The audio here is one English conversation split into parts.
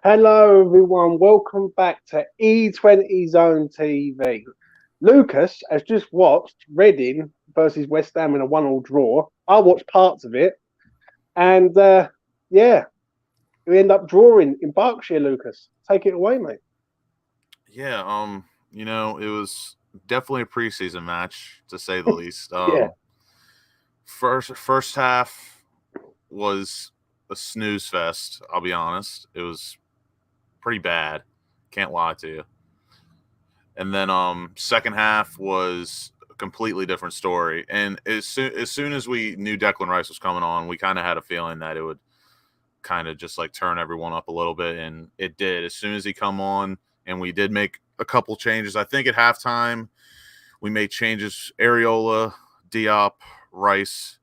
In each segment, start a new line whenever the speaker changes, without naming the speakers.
Hello, everyone. Welcome back to E20 Zone TV. Lucas has just watched Reading versus West Ham in a one-all draw. I watched parts of it, and yeah, we end up drawing in Berkshire. Lucas, take it away, mate.
Yeah, it was definitely a preseason match to say the least.
Yeah,
First half was a snooze fest, I'll be honest. It was pretty bad. Can't lie to you. And then second half was a completely different story. And as soon as we knew Declan Rice was coming on, we kind of had a feeling that it would kind of just like turn everyone up a little bit, and it did. As soon as he come on, and we did make a couple changes. I think at halftime we made changes: Areola, Diop, Rice,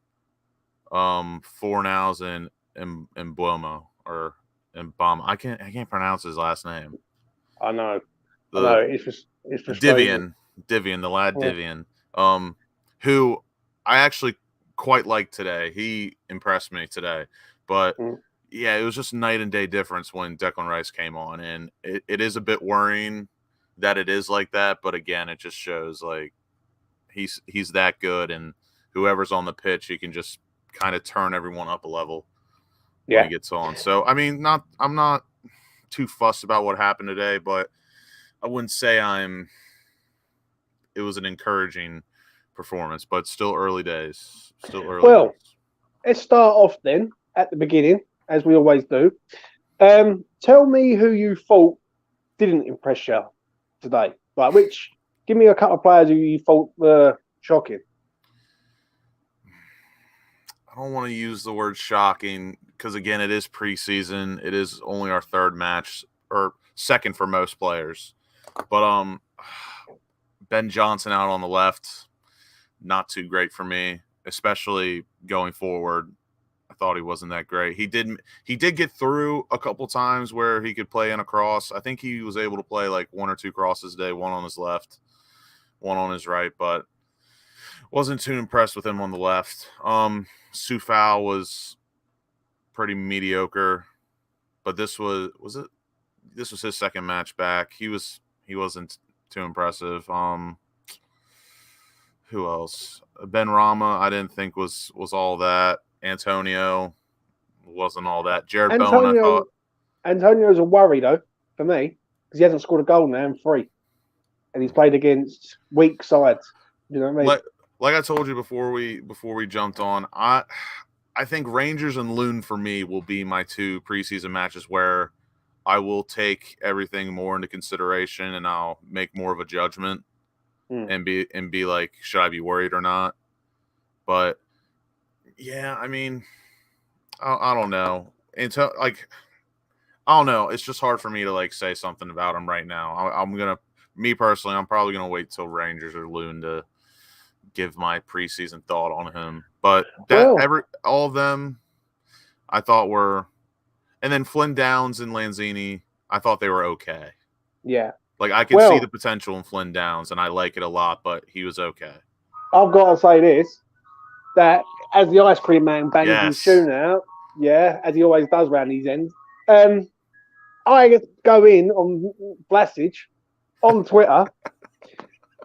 Fornows, and Buomo or and Bum. I can't pronounce his last name.
I know. I know.
The
It's frustrating.
Divian, the lad
Yeah.
Divian, who I actually quite liked today. He impressed me today, but
Mm.
yeah, it was just night and day difference when Declan Rice came on, and it is a bit worrying that it is like that. But again, it just shows like he's that good, and whoever's on the pitch, he can just kind of turn everyone up a level when he
Yeah.
gets on. So I mean, I'm not too fussed about what happened today, but I wouldn't say it was an encouraging performance, but still early days. Still early
Well,
days.
let's start off then at the beginning, as we always do. Tell me who you thought didn't impress you today. Like, give me a couple of players who you thought were shocking.
I don't want to use the word shocking because again, it is preseason. It is only our third match or second for most players. But Ben Johnson out on the left, not too great for me, especially going forward. I thought he wasn't that great. He did get through a couple times where he could play in a cross. I think he was able to play like one or two crosses a day, one on his left, one on his right, but wasn't too impressed with him on the left. Sufal was pretty mediocre, but this was his second match back. He wasn't too impressive. Who else? Ben Rama, I didn't think was all that. Antonio wasn't all that. Jared Bowen, I
Antonio
thought.
Antonio's a worry though for me because he hasn't scored a goal now in three, and he's played against weak sides. You know what I mean?
Like I told you before we jumped on, I think Rangers and Loon for me will be my two preseason matches where I will take everything more into consideration and I'll make more of a judgment
Mm.
and be like, should I be worried or not? But yeah, I mean, I don't know. Until like I don't know. It's just hard for me to like say something about him right now. Me personally, I'm probably gonna wait till Rangers or Loon to give my preseason thought on him. But
Well,
all of them, I thought were, and then Flynn Downs and Lanzini, I thought they were okay.
yeah.
Like I could see the
Well,
potential in Flynn Downs, and I like it a lot, but he was okay.
I've got to say this: that as the ice cream man bangs his
Yes.
tune out, yeah, as he always does round these ends. Um, I go in on Vlasic on Twitter,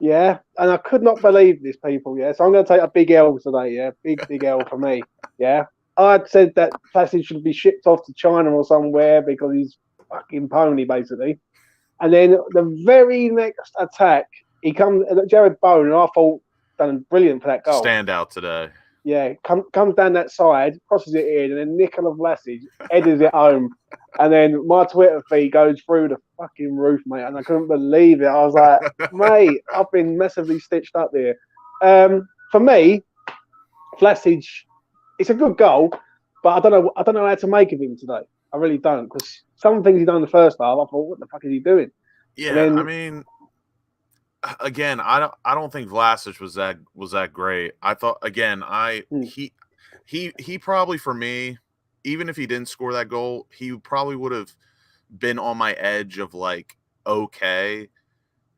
yeah, and I could not believe this, people, yeah. So I'm going to take a big L today, yeah, big L for me, yeah. I'd said that Vlasic should be shipped off to China or somewhere because he's fucking pony, basically. And then the very next attack, he comes, Jared Bowen, and I thought done brilliant for that goal.
Standout today.
Yeah, comes down that side, crosses it in, and then Nikola Vlasic headers it home. And then my Twitter feed goes through the fucking roof, mate. And I couldn't believe it. I was like, mate, I've been massively stitched up there. For me, Vlasic, it's a good goal, but I don't know how to make of him today. I really don't, because some things he done in the first half, I thought, what the fuck is he doing? And
Yeah, I
then,
mean, again, I don't think Vlasic was that great. I thought again, I
hmm,
he probably for me, even if he didn't score that goal, he probably would have been on my edge of like okay,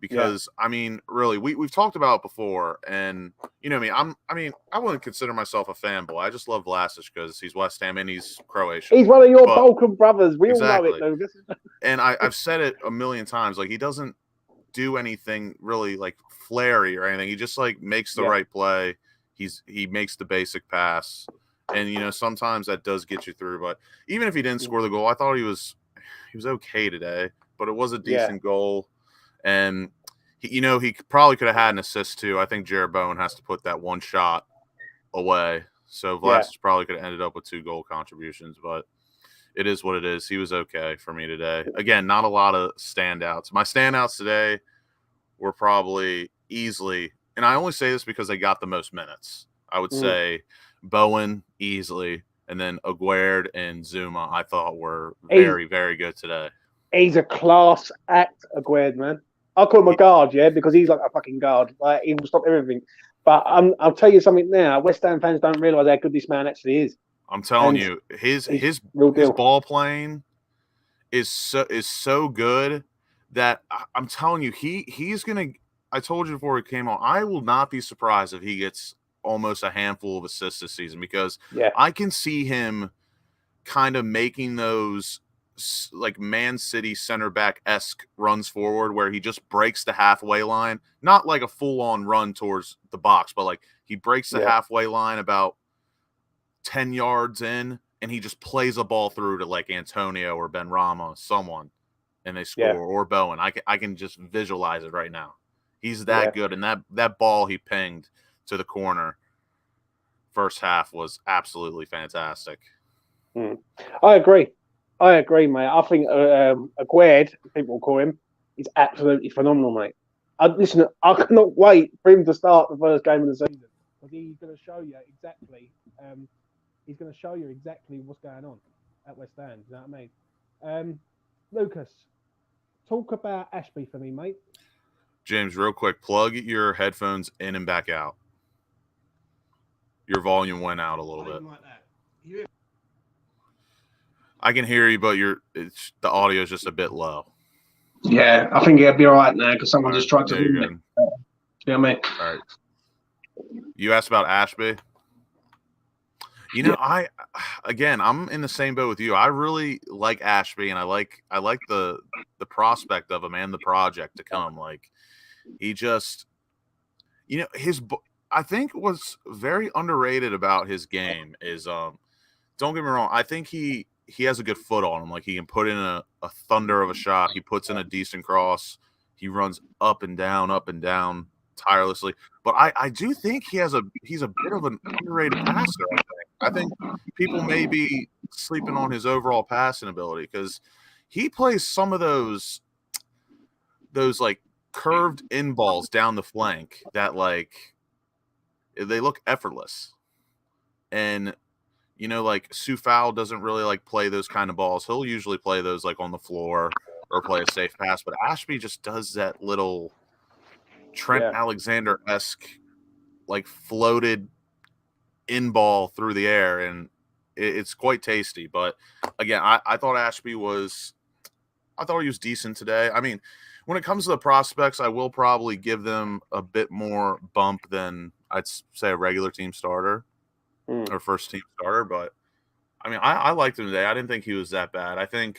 because I mean, really, we've talked about it before, and you know me, I wouldn't consider myself a fanboy. I just love Vlasic because he's West Ham and he's Croatian.
He's one of your Balkan brothers. We all know it, Lucas.
And I've said it a million times. Like, he doesn't do anything really like flary or anything. He just like makes the right play. He makes the basic pass, and you know sometimes that does get you through. But even if he didn't score the goal, I thought he was okay today. But it was a decent goal. And he probably could have had an assist too. I think Jared Bowen has to put that one shot away. So Vlasic probably could have ended up with 2 goal contributions, but it is what it is. He was okay for me today. Again, not a lot of standouts. My standouts today were probably easily, and I only say this because they got the most minutes. I would say Bowen easily, and then Aguerd and Zuma I thought were very, very good today.
He's a class act, Aguerd, man. I call him a guard, because he's like a fucking guard. Like, he will stop everything. But I'll tell you something now. West Ham fans don't realise how good this man actually is.
I'm telling you, his ball playing is so good that I'm telling you, he's gonna. I told you before he came on, I will not be surprised if he gets almost a handful of assists this season, because I can see him kind of making those like Man City center back-esque runs forward where he just breaks the halfway line, not like a full-on run towards the box, but like he breaks the halfway line about 10 yards in, and he just plays a ball through to like Antonio or Benrahma, someone, and they score, or Bowen. I can just visualize it right now. He's that good, and that ball he pinged to the corner first half was absolutely fantastic.
I agree, mate. I think Aguerd, people call him, is absolutely phenomenal, mate. Listen, I cannot wait for him to start the first game of the season, because he's going to show you exactly. He's going to show you exactly what's going on at West Ham. You know what I mean? Lucas, talk about Ashby for me, mate.
James, real quick, plug your headphones in and back out. Your volume went out a little bit. Like that. I can hear you, but the audio is just a bit low.
Yeah, I think it'll be all right now because someone just tried to.
You know what I mean? All right. You asked about Ashby. You know, I'm in the same boat with you. I really like Ashby, and I like the prospect of him and the project to come. Like, he just, I think what's very underrated about his game is, don't get me wrong, I think he has a good foot on him. Like, he can put in a thunder of a shot. He puts in a decent cross. He runs up and down tirelessly. But I do think he's a bit of an underrated passer. I think people may be sleeping on his overall passing ability, because he plays some of those like curved in balls down the flank that like they look effortless. And like Sufal doesn't really like play those kind of balls. He'll usually play those like on the floor or play a safe pass. But Ashby just does that little Trent Alexander-esque like floated in ball through the air, and it's quite tasty. But again, I thought Ashby was decent today. I mean, when it comes to the prospects, I will probably give them a bit more bump than I'd say a regular team starter or first team starter. But I mean, I liked him today. I didn't think he was that bad. I think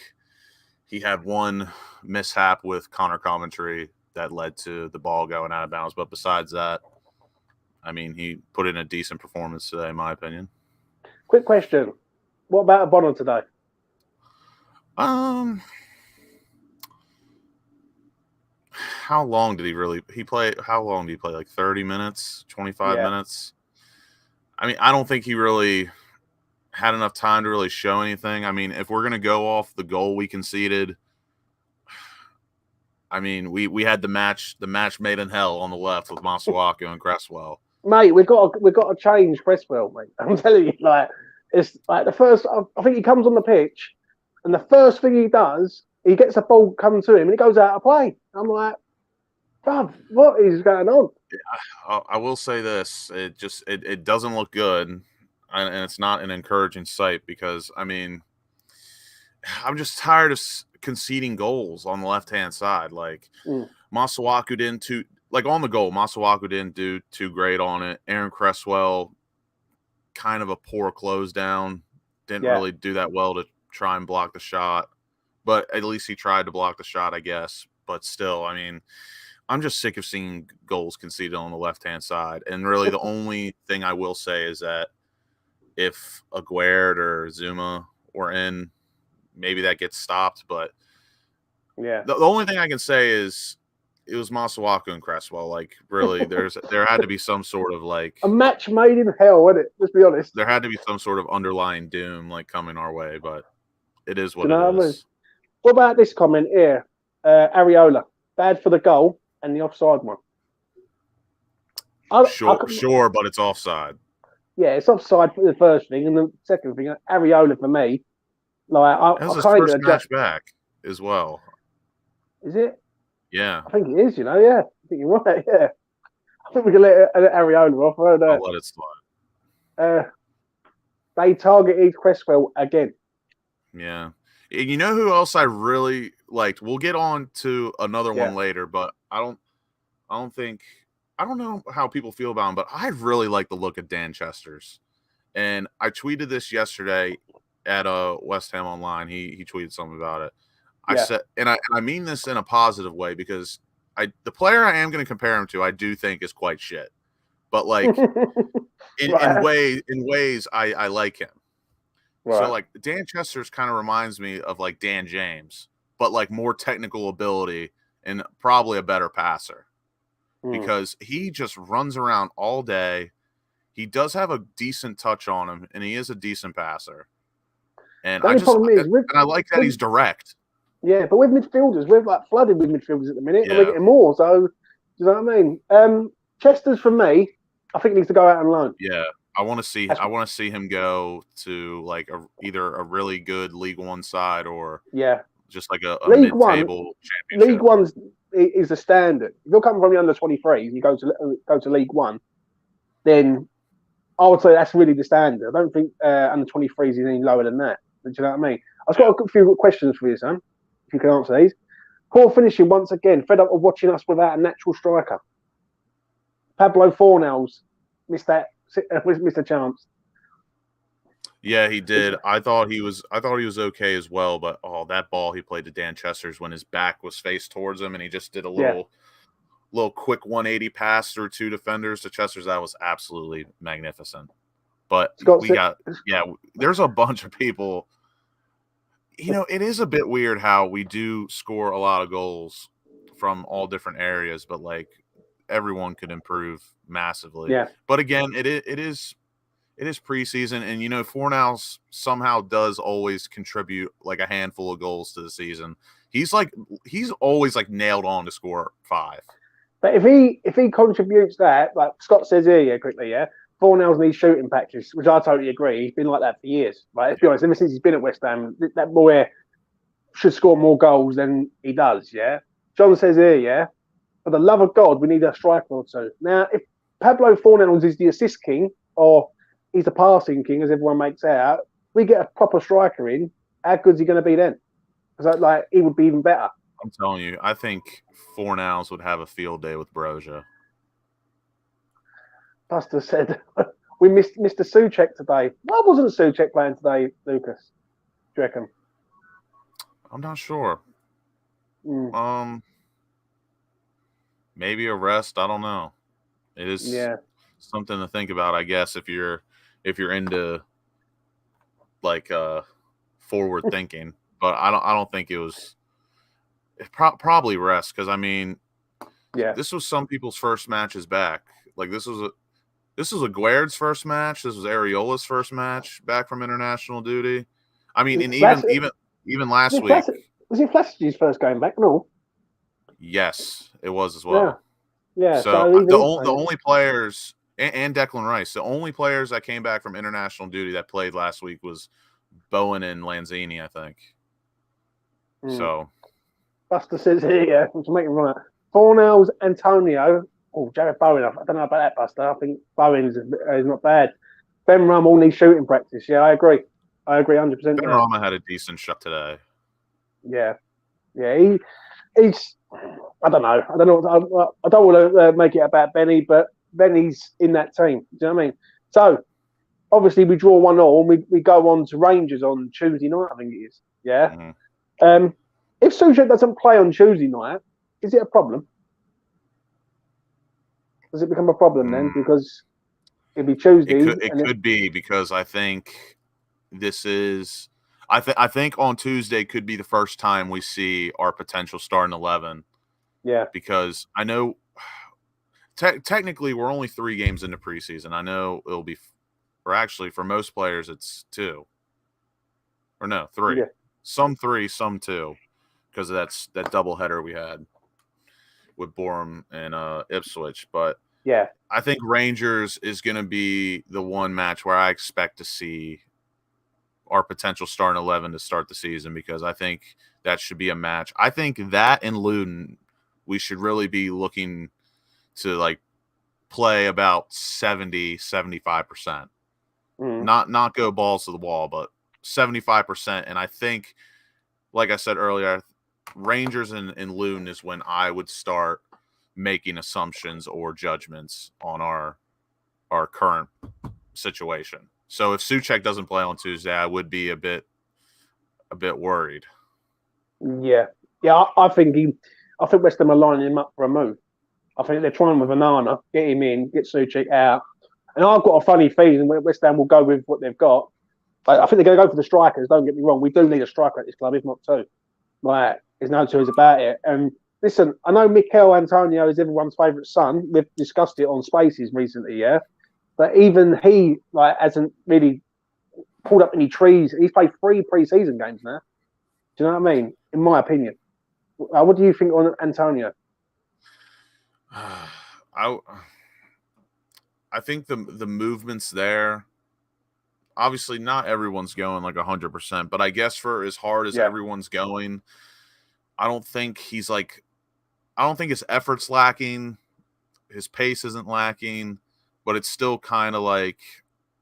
he had one mishap with Connor Coventry that led to the ball going out of bounds. But besides that, I mean, he put in a decent performance today, in my opinion.
Quick question. What about Bonner today?
How long did he play? How long did he play? Like 30 minutes, 25 minutes? I mean, I don't think he really had enough time to really show anything. I mean, if we're going to go off the goal we conceded, I mean, we had the match made in hell on the left with Masuaku and Cresswell.
Mate, we've got to change Cresswell, mate. I'm telling you, like, it's like the first. I think he comes on the pitch, and the first thing he does, he gets a ball come to him, and he goes out of play. I'm like, bruv, what is going on?
I will say this: it doesn't look good, and it's not an encouraging sight, because I mean, I'm just tired of conceding goals on the left-hand side. Like, Masuaku didn't on the goal, Masuaku didn't do too great on it. Aaron Cresswell, kind of a poor close down. Didn't really do that well to try and block the shot. But at least he tried to block the shot, I guess. But still, I mean, I'm just sick of seeing goals conceded on the left-hand side. And really the only thing I will say is that if Aguerd or Zuma were in, maybe that gets stopped. But the only thing I can say is it was Masuaku and Cresswell. Like, really, there had to be some sort of like
a match made in hell, wasn't it? Let's be honest.
There had to be some sort of underlying doom like coming our way, but it is what it is.
What about this comment here? Areola, bad for the goal and the offside one.
Sure, but it's offside.
Yeah, it's offside for the first thing, and the second thing, Areola for me, like
that was his first match back as well.
Is it?
Yeah,
I think it is. Yeah, I think you're right. Yeah, I think we can let Areola off.
I'll let it slide.
They targeted Cresswell again.
Yeah. You know who else I really liked? We'll get on to another one later, but I don't know how people feel about him, but I really like the look of Dan Chesters. And I tweeted this yesterday at West Ham Online. He tweeted something about it. I said, and I mean this in a positive way, because the player I am going to compare him to, I do think is quite shit. But like in ways I like him. Right. So like Dan Chesters kind of reminds me of like Dan James, but like more technical ability and probably a better passer. Because he just runs around all day. He does have a decent touch on him, and he is a decent passer. And I like that he's direct.
Yeah, but with midfielders, we're like flooded with midfielders at the minute, and we're getting more. So, do you know what I mean? Chesters for me, I think needs to go out on loan.
Yeah, I want to see him go to like either a really good League One side or just like a mid-table championship.
League One's is the standard. If you're coming from the under 23s and you go to League One, then I would say that's really the standard. I don't think under 23s is any lower than that. Do you know what I mean? I've got a few questions for you, Sam. If you can answer these. Poor finishing once again. Fed up of watching us without a natural striker. Pablo Fornals missed a chance.
Yeah, he did. I thought he was okay as well, but that ball he played to Dan Chesters when his back was faced towards him, and he just did a little quick 180 pass through two defenders to Chesters. That was absolutely magnificent. But there's a bunch of people. You know, it is a bit weird how we do score a lot of goals from all different areas, but like everyone could improve massively. Yeah. But again, it is preseason, and you know, Fornals somehow does always contribute like a handful of goals to the season. He's always like nailed on to score 5.
But if he contributes that, like Scott says here, quickly, Fornals needs shooting patches, which I totally agree. He's been like that for years. Right? Let's be honest, ever since he's been at West Ham, that boy should score more goals than he does. Yeah. John says here, for the love of God, we need a striker or two. Now, if Pablo Fornals is the assist king or he's the passing king, as everyone makes out, we get a proper striker in, how good's he going to be then? Because like he would be even better.
I'm telling you, I think Fornals would have a field day with Broja.
Buster said, we missed Mr. Souček today. Why wasn't Souček playing today, Lucas? Do you reckon?
I'm not sure. Maybe a rest. I don't know. It is something to think about, I guess, if you're into like forward thinking. But I don't think it was. Probably rest, because I mean, this was some people's first matches back. Like this was Aguerd's first match. This was Areola's first match back from international duty. I mean, and even last week.
Was it Vlasic's first game back? No.
Yes, it was as well.
Yeah.
So the only players and Declan Rice, the only players that came back from international duty that played last week was Bowen and Lanzini, I think. So.
Buster says here, to make him right. Fornals, Antonio. Oh, Jared Bowen. I don't know about that, Buster. I think Bowen is not bad. Ben Rum all needs shooting practice. Yeah, I agree. I agree 100% there.
Benrahma had a decent shot today.
Yeah. He's. I don't know. I don't want to make it about Benny, but Benny's in that team. Do you know what I mean? So obviously we draw 1-1 and we go on to Rangers on Tuesday night. I think it is. Yeah. Mm-hmm. If Souček doesn't play on Tuesday night, is it a problem? Does it become a problem then? Because it'd be Tuesday.
It could be because I think this is. I think on Tuesday could be the first time we see our potential starting 11.
Yeah.
Because I know technically we're only 3 games into preseason. I know it'll be, or actually for most players it's 2. Or no, 3. Yeah. Some 3, some 2. Because of that doubleheader we had with Borum and Ipswich. But
yeah,
I think Rangers is going to be the one match where I expect to see our potential starting 11 to start the season, because I think that should be a match. I think that and Luton, we should really be looking to like play about 70-75%. Not go balls to the wall, but 75%. And I think, like I said earlier, Rangers and Luton is when I would start making assumptions or judgments on our current situation. So if Souček doesn't play on Tuesday, I would be a bit worried.
Yeah. I think West Ham are lining him up for a move. I think they're trying with Onana, get him in, get Souček out. And I've got a funny feeling West Ham will go with what they've got. But I think they're going to go for the strikers. Don't get me wrong. We do need a striker at this club, if not 2. Like, there's no 2s about it. And listen, I know Mikel Antonio is everyone's favourite son. We've discussed it on Spaces recently, yeah. But even he hasn't really pulled up any trees. He's played 3 pre-season games now. Do you know what I mean? In my opinion, what do you think on Antonio?
I think the movements there. Obviously, not everyone's going like 100%, but I guess for as hard as everyone's going, I don't think his effort's lacking. His pace isn't lacking. But it's still kind of like,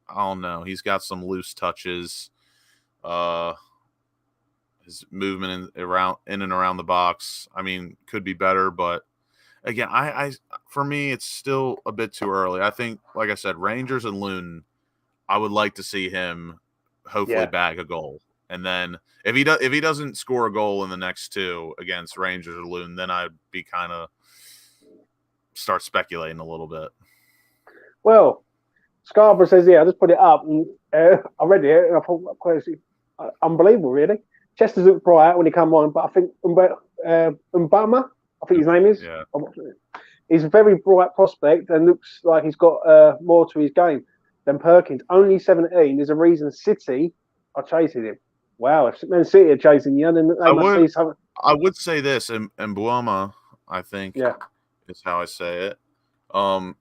I don't know. He's got some loose touches. His movement in and around the box, I mean, could be better. But again, I for me, it's still a bit too early. I think, like I said, Rangers and Luton, I would like to see him hopefully bag a goal. And then if he doesn't score a goal in the next 2 against Rangers or Luton, then I'd be kind of start speculating a little bit.
Well, Scarborough says, I just put it up and I read it and I thought, unbelievable, really. Chester's looked bright when he came on, but I think Mbama, I think his name is.
Yeah.
He's a very bright prospect and looks like he's got more to his game than Perkins. Only 17. There's a reason City are chasing him. Wow, if Man City are chasing you, then they must see something.
I would say this, and Mbama, I think, is how I say it. I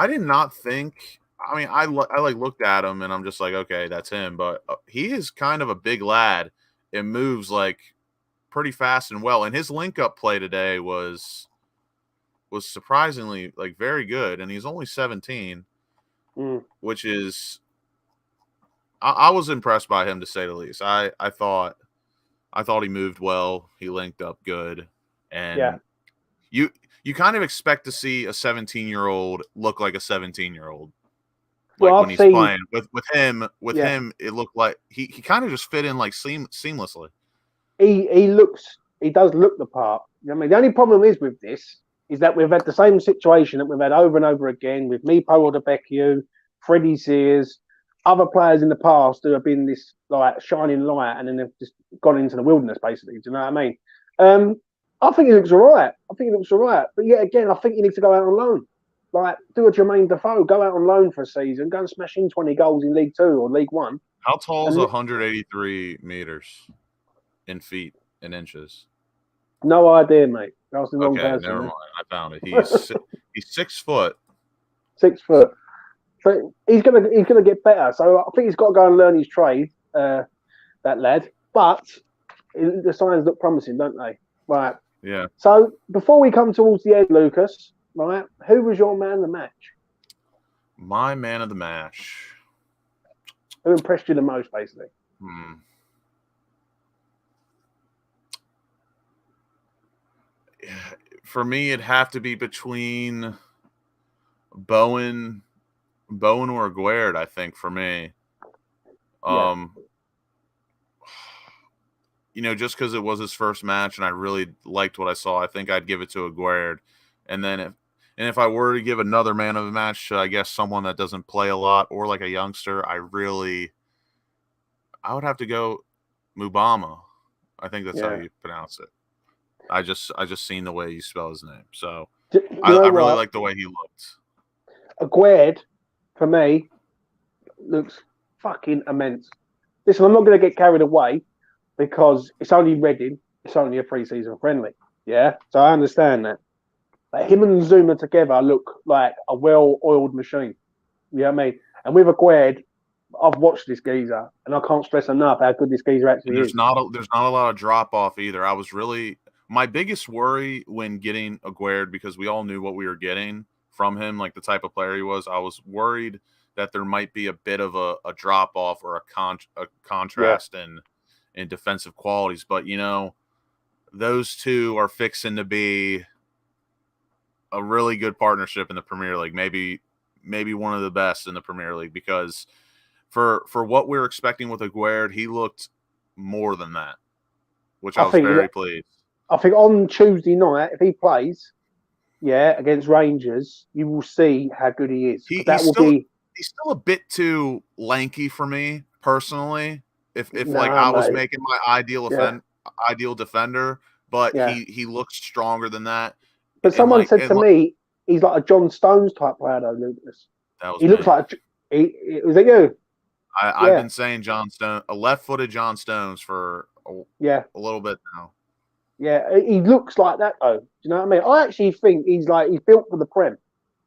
did not think. I mean, I looked at him and I'm just like, okay, that's him. But he is kind of a big lad and moves like pretty fast and well. And his link up play today was surprisingly like very good. And he's only 17, which is I was impressed by him, to say the least. I thought he moved well. He linked up good, and you kind of expect to see a 17-year-old look like a 17-year-old. Like when he's playing with him, it looked like he kind of just fit in like seamlessly.
He does look the part. I mean, the only problem is with this is that we've had the same situation that we've had over and over again with Mipo Odebekio, Freddie Sears, other players in the past who have been this like shining light, and then they've just gone into the wilderness, basically. Do you know what I mean? I think he looks all right. But yet again, I think he needs to go out on loan. Like, do a Jermaine Defoe, go out on loan for a season, go and smash in 20 goals in League 2 or League 1.
How tall is 183 meters in feet and inches?
No idea, mate. That was the wrong person.
Never mind. I found it. He's 6 foot.
6 foot. So he's gonna get better. So I think he's got to go and learn his trade, that lad. But the signs look promising, don't they? Right.
Yeah.
So before we come towards the end, Lucas, right, who was your man of the match?
My man of the match.
Who impressed you the most, basically?
For me, it'd have to be between Bowen or Aguerd, I think, for me. Just because it was his first match and I really liked what I saw, I think I'd give it to Aguerd. And then if I were to give another man of the match to, I guess, someone that doesn't play a lot or like a youngster, I would have to go Mubama. I think that's how you pronounce it. I just seen the way you spell his name. So I really like the way he looked.
Aguerd, for me, looks fucking immense. Listen, I'm not going to get carried away because it's only Reading. It's only a pre-season friendly. Yeah? So I understand that. But him and Zuma together look like a well-oiled machine. You know what I mean? And with Aguerd, I've watched this geezer, and I can't stress enough how good this geezer actually is.
There's not a lot of drop-off either. I was really... My biggest worry when getting Aguerd, because we all knew what we were getting from him, like the type of player he was, I was worried that there might be a bit of a drop-off or a contrast in defensive qualities. But, those two are fixing to be a really good partnership in the Premier League, maybe one of the best in the Premier League, because for what we were expecting with Aguerd, he looked more than that, which I was very pleased.
I think on Tuesday night, if he plays, against Rangers, you will see how good he is.
He's still a bit too lanky for me personally. If I was making my ideal defender, but he looks stronger than that.
But someone said to me, he's like a John Stones type player, though, Lucas. He looks like was it you?
I've been saying John Stone, a left-footed John Stones for a little bit now.
Yeah, he looks like that though. Do you know what I mean? I actually think he's built for the Prem.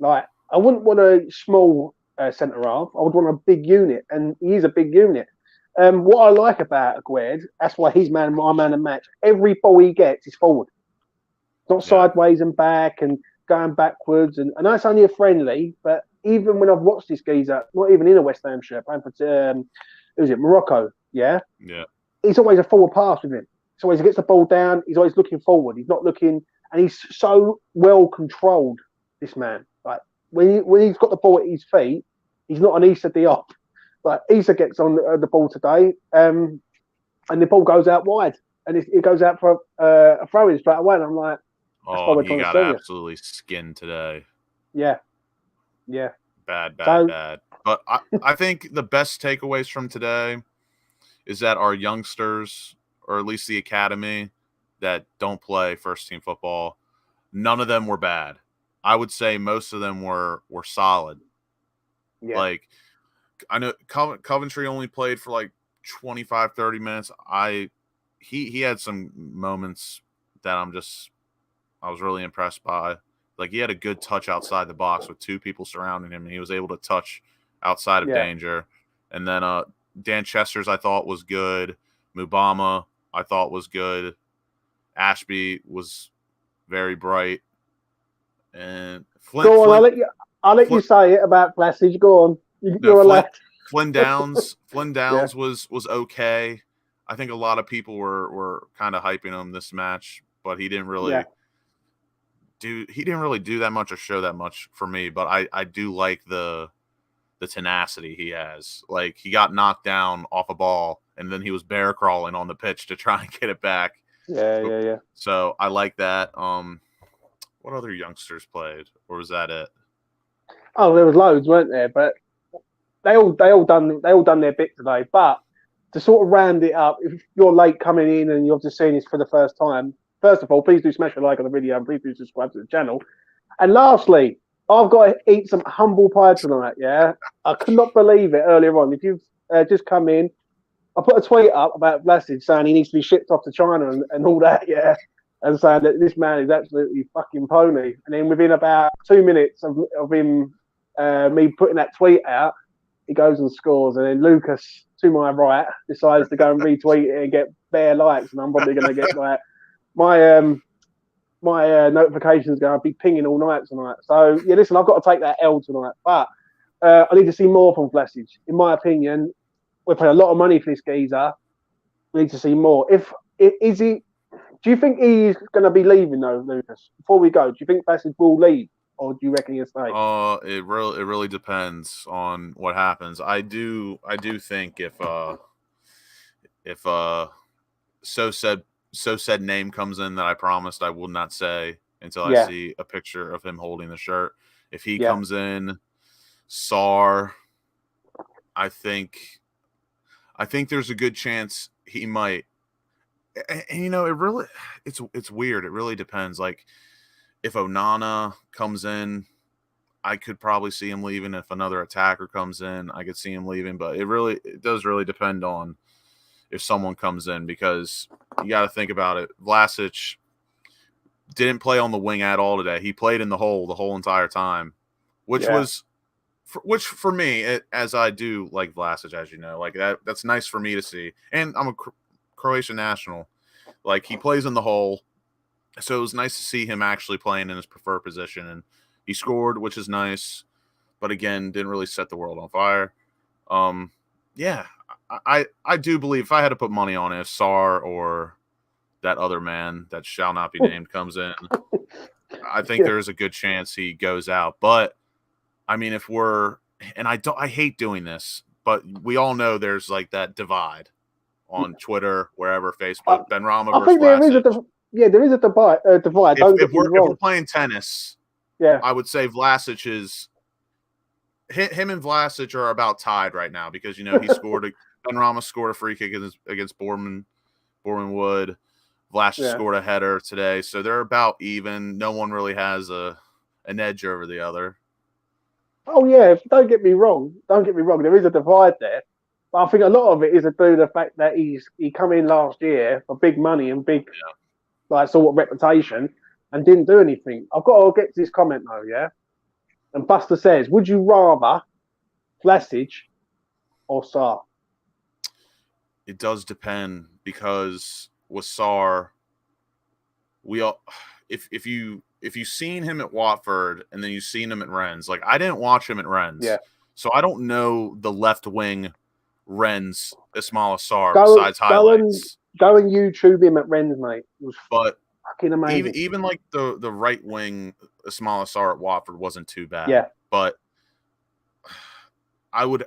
Like, I wouldn't want a small centre half. I would want a big unit, and he is a big unit. What I like about Aguerd, that's why he's my man of match. Every ball he gets is forward, not sideways and back and going backwards. And I know it's only a friendly, but even when I've watched this geezer, not even in a West Ham shirt, playing for Morocco? Yeah. He's always a forward pass with him. So always he gets the ball down. He's always looking forward. He's not looking, and he's so well controlled. This man, like when he's got the ball at his feet, he's not an Issa Diop. Like Issa gets on the ball today, and the ball goes out wide, and it goes out for a throw-in straight away. And I'm like,
he got absolutely skinned today.
Yeah.
Bad. But I think the best takeaways from today is that our youngsters, or at least the academy, that don't play first-team football, none of them were bad. I would say most of them were solid. Yeah. Like, I know Coventry only played for like 25, 30 minutes. He had some moments that I was really impressed by. Like, he had a good touch outside the box with two people surrounding him, and he was able to touch outside of danger. And then Dan Chester's, I thought, was good. Mubama, I thought, was good. Ashby was very bright. And
Go on, I'll let you say it about Vlasic. Go on. You're allowed.
Flynn Downs was okay. I think a lot of people were kind of hyping him this match, but he didn't really do that much or show that much for me. But I do like the tenacity he has. Like, he got knocked down off a ball, and then he was bear crawling on the pitch to try and get it back.
Yeah.
So I like that. What other youngsters played, or was that it?
Oh, there was loads, weren't there? But they all done their bit today. But to sort of round it up, if you're late coming in and you're just seeing this for the first time, first of all, please do smash a like on the video and please do subscribe to the channel. And lastly, I've got to eat some humble pie tonight. Yeah, I could not believe it earlier on. If you've just come in, I put a tweet up about Vlasic saying he needs to be shipped off to China and all that. Yeah. And saying that this man is absolutely fucking pony. And then within about 2 minutes of him, me putting that tweet out, he goes and scores. And then Lucas, to my right, decides to go and retweet it and get bare likes. And I'm probably going to get like my notifications going to be pinging all night tonight. So, listen, I've got to take that L tonight. But I need to see more from Vlasic. In my opinion, we pay a lot of money for this geezer. We need to see more. Is he? Do you think he's going to be leaving though, Lucas? Before we go, do you think Vlasic will leave, or do you reckon he'll stay?
It really depends on what happens. I do think if so said name comes in that I promised I will not say until I see a picture of him holding the shirt. If he comes in, Sarr, I think there's a good chance he might. And you know, it's weird. It really depends. Like if Onana comes in, I could probably see him leaving. If another attacker comes in, I could see him leaving. But it does really depend on if someone comes in, because you got to think about it. Vlasic didn't play on the wing at all today. He played in the whole entire time, which for me, as I do like Vlasic, as you know, like that's nice for me to see. And I'm a Croatian national. Like he plays in the hole, so it was nice to see him actually playing in his preferred position, and he scored, which is nice, but again, didn't really set the world on fire. I do believe if I had to put money on it, if Sarr or that other man that shall not be named comes in, I think there is a good chance he goes out. But I mean, I hate doing this, but we all know there's like that divide on Twitter, wherever, Facebook, Benrahma versus Vlasic.
There is a divide.
If we're playing tennis, I would say Vlasic is him and Vlasic are about tied right now, because you know Benrahma scored a free kick against Bournemouth Wood. Vlasic scored a header today, so they're about even. No one really has an edge over the other.
Oh yeah, don't get me wrong. There is a divide there. But I think a lot of it is to do with the fact that he come in last year for big money and big sort of reputation and didn't do anything. I've got to get to this comment though, yeah? And Buster says, would you rather Vlasic or Sarr?
It does depend, because with Sarr, if you've seen him at Watford and then you've seen him at Rennes, like I didn't watch him at Rennes. Yeah. So I don't know the left wing Rennes Ismaila Sarr besides highlights.
Go and YouTube him at Rennes, mate. It was fucking amazing.
Even like the right wing Ismaila Sarr at Watford wasn't too bad.
Yeah.
But I would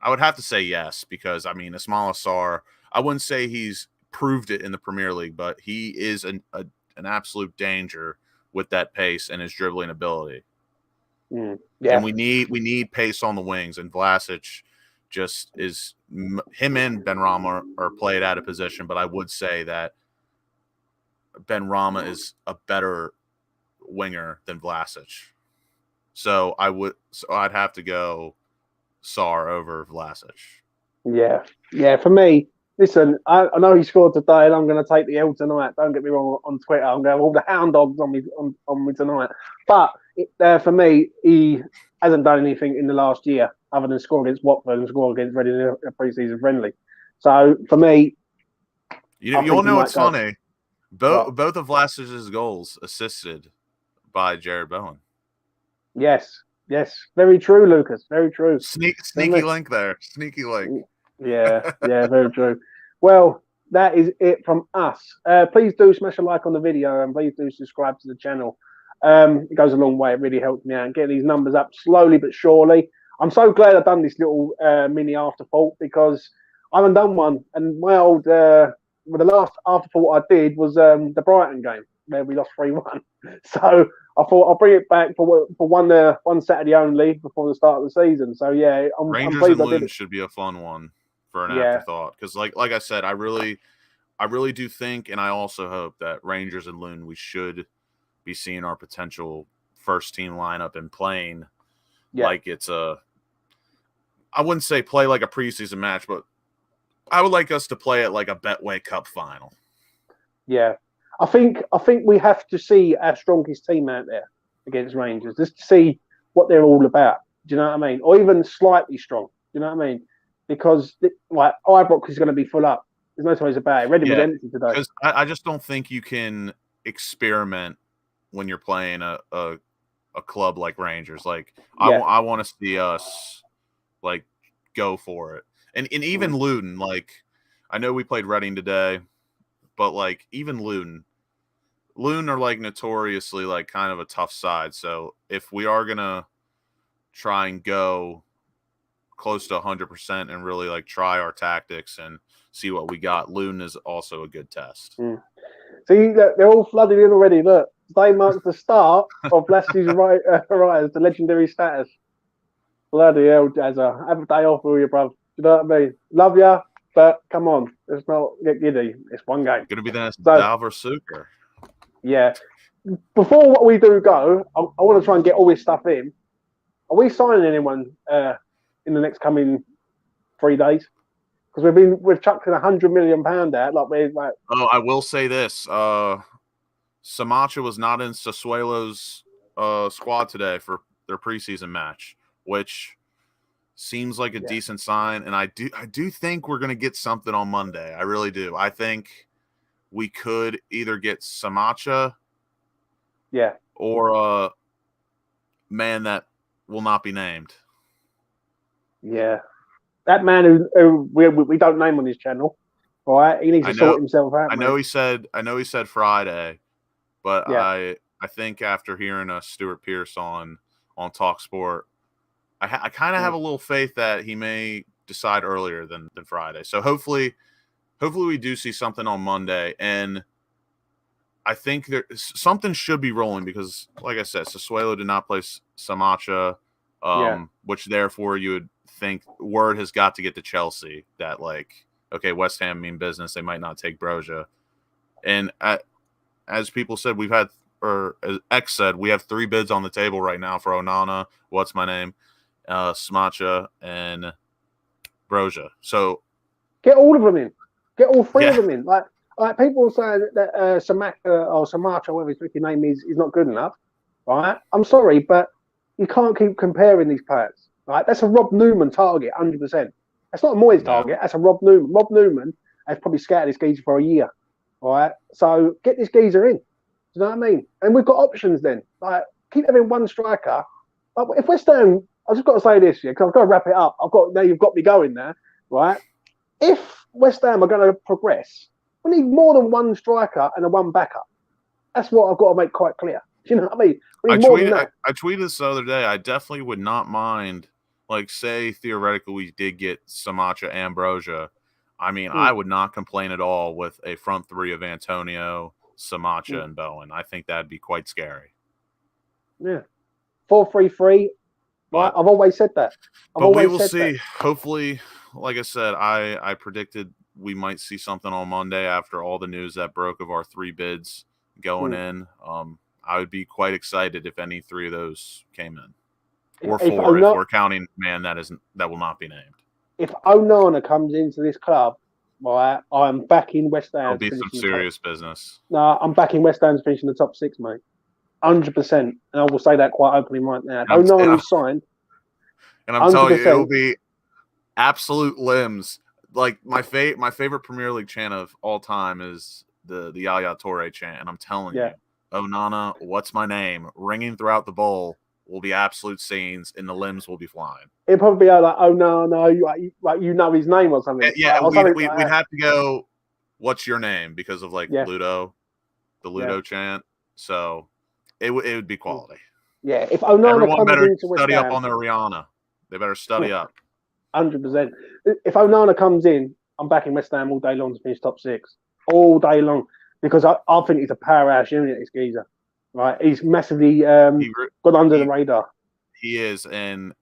have to say yes, because I mean Ismaila Sarr, I wouldn't say he's proved it in the Premier League, but he is an absolute danger with that pace and his dribbling ability.
Yeah.
And we need pace on the wings, and Vlasic just is. Him and Benrahma are played out of position, but I would say that Benrahma is a better winger than Vlasic. So I'd have to go Sarr over Vlasic.
Yeah. For me, listen, I know he scored today, and I'm going to take the L tonight. Don't get me wrong on Twitter. I'm going to have all the hound dogs on me tonight. But for me, he hasn't done anything in the last year other than score against Watford and score against Reading in a pre-season friendly. So for me,
you'll know what's funny. Both of Vlasic's goals assisted by Jared Bowen.
Yes, very true, Lucas. Very true.
Sneaky link there. Sneaky link.
Yeah, very true. Well, that is it from us. Please do smash a like on the video, and please do subscribe to the channel. It goes a long way. It really helps me out and get these numbers up slowly but surely. I'm so glad I've done this little mini afterthought, because I haven't done one. And my old, the last afterthought I did was the Brighton game where we lost 3-1. So I thought I'll bring it back for one Saturday only before the start of the season. So yeah,
Rangers and Lune should be a fun one for an afterthought, because like I said, I really do think, and I also hope that Rangers and Lune, we should be seeing our potential first team lineup and playing like it's I wouldn't say play like a preseason match, but I would like us to play it like a Betway Cup final.
Yeah. I think we have to see our strongest team out there against Rangers, just to see what they're all about. Do you know what I mean? Or even slightly strong. Do you know what I mean? Because Ibrox is going to be full up. There's no two ways about it. Reading was empty today.
Because I just don't think you can experiment when you're playing a club like Rangers. Like I want to see us like go for it. And even Luton, like, I know we played Reading today, but, like, even Luton are, like, notoriously, like, kind of a tough side. So if we are going to try and go close to 100% and really, like, try our tactics and see what we got, Luton is also a good test.
See, they're all flooded in already. Look, today marks the start of Vlasic's rise to legendary status. Bloody hell, Jazza. Have a day off, will you, bruv? You know what I mean? Love ya, but come on. Let's not get giddy. It's one game.
Going to be the next
So,
Dalver Suker.
Yeah. Before what we do go, I want to try and get all this stuff in. Are we signing anyone in the next coming 3 days? Because we've chucked in £100 million out.
Oh, I will say this: Samacha was not in Sassuolo's squad today for their preseason match, which seems like a decent sign. And I do think we're going to get something on Monday. I really do. I think we could either get Samacha, or a man that will not be named.
Yeah. That man who we don't name on his channel, right? He needs to sort himself out.
I know he said Friday, but I think after hearing Stuart Pearce on TalkSport, I kind of have a little faith that he may decide earlier than Friday. So hopefully we do see something on Monday, and I think something should be rolling because, like I said, Sassuolo did not play Samacha, which therefore you would think word has got to get to Chelsea that, like, okay, West Ham mean business. They might not take Broja. And as people said, as X said, we have 3 bids on the table right now for Onana, what's my name, Samacha, and Broja. So
get all of them in. Get all 3 of them in. Like people say that Samacha, whatever his freaking name is not good enough. Right? I'm sorry, but you can't keep comparing these players. Right? That's a Rob Newman target, 100%. That's not a Moyes target. That's a Rob Newman. Rob Newman has probably scouted this geezer for a year. Right? So get this geezer in. Do you know what I mean? And we've got options then. Like, keep having one striker. If West Ham, I've just got to say this, because I've got to wrap it up. Now you've got me going there, right? If West Ham are going to progress, we need more than one striker and a one backup. That's what I've got to make quite clear. Do you know what I mean?
I tweeted this the other day. I definitely would not mind, like, say theoretically we did get Samacha and Broja. I mean, I would not complain at all with a front 3 of Antonio, Samacha, and Bowen. I think that'd be quite scary.
Yeah. 4-3-3. Right, I've always said that.
But we will see. Hopefully, like I said, I predicted we might see something on Monday after all the news that broke of our 3 bids going in. I would be quite excited if any 3 of those came in, or 4 if we're counting man that will not be named. If
Onana comes into this club, right, I'm backing West Ham.
It'll be some serious business.
No, I'm backing West Ham to finish in the top 6, mate. 100%, and I will say that quite openly right now. Onana's signed,
and I'm telling you, it will be absolute limbs. Like my favorite Premier League chant of all time is the Yaya Toure chant, and I'm telling you, Onana, what's my name, ringing throughout the bowl will be absolute scenes, and the limbs will be flying.
It'd probably be like, oh no, like you know his name or something.
Yeah, we'd have to go, what's your name, because of Ludo, the Ludo chant. So it would be quality.
Yeah, if Onana
everyone better
into
study
West
up on their Rihanna. They better study up.
100%. If Onana comes in, I'm backing West Ham all day long to finish top 6. All day long. Because I think he's a powerhouse unit, this geezer. Right? He's massively gone under the radar.
He is. And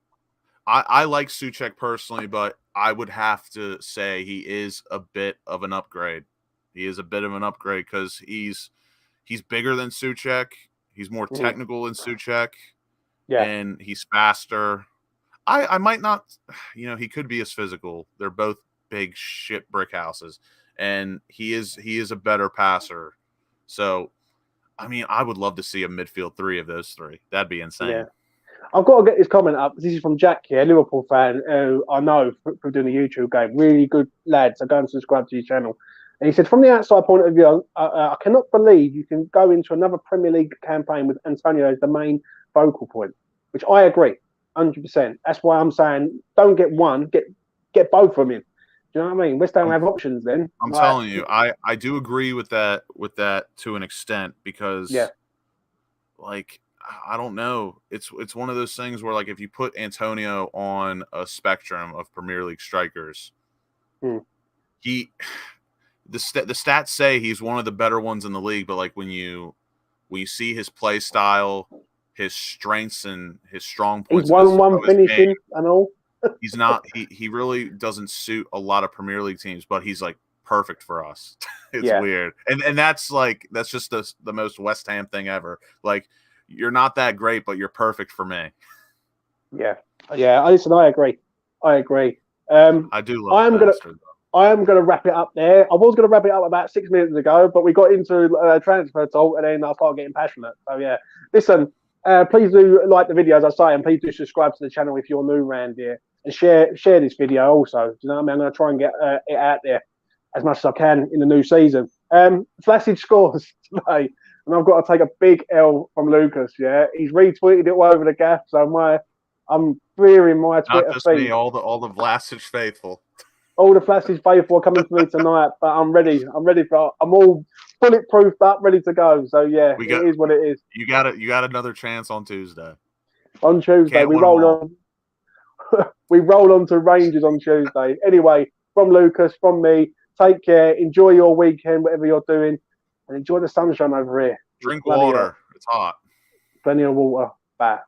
I like Souček personally, but I would have to say he is a bit of an upgrade. He is a bit of an upgrade because he's bigger than Souček. He's more technical than Souček.
Yeah.
And he's faster. I might not, he could be as physical. They're both big shit brick houses. And he is a better passer. So, I mean, I would love to see a midfield 3 of those 3. That'd be insane. Yeah.
I've got to get this comment up. This is from Jack here, Liverpool fan, who I know from doing a YouTube game. Really good lad. So go and subscribe to your channel. And he said, from the outside point of view, I cannot believe you can go into another Premier League campaign with Antonio as the main focal point, which I agree, 100%. That's why I'm saying don't get one, get get both of them in. Do you know what I mean? West Ham have options then.
I'm telling you, I do agree with that to an extent because like I don't know. It's one of those things where like if you put Antonio on a spectrum of Premier League strikers, the stats say he's one of the better ones in the league, but like when you see his play style, his strengths and his strong points,
he's 1-1 finishing and all.
He's not. He really doesn't suit a lot of Premier League teams, but he's like perfect for us. It's weird, and that's just the most West Ham thing ever. Like you're not that great, but you're perfect for me.
Yeah. Listen, I agree. I do
love.
I am gonna wrap it up there. I was gonna wrap it up about 6 minutes ago, but we got into transfer talk, and then I started getting passionate. So yeah, listen. Please do like the video, as I say, and please do subscribe to the channel if you're new around here, and share this video also. Do you know what I mean? I'm going to try and get it out there as much as I can in the new season. Vlasic scores today, and I've got to take a big L from Lucas. Yeah, he's retweeted it all over the gaff, so I'm fearing my Twitter
Not just
feed.
me, all the Vlasic faithful.
All the Vlasic faithful are coming to me tonight, but I'm ready. I'm all bulletproofed up, ready to go. So yeah, it is what it is.
You got another chance on Tuesday.
On Tuesday, we roll on. We roll on to Rangers on Tuesday. Anyway, from Lucas, from me, take care. Enjoy your weekend, whatever you're doing, and enjoy the sunshine over here.
Drink water. It's hot.
Plenty of water. Bye.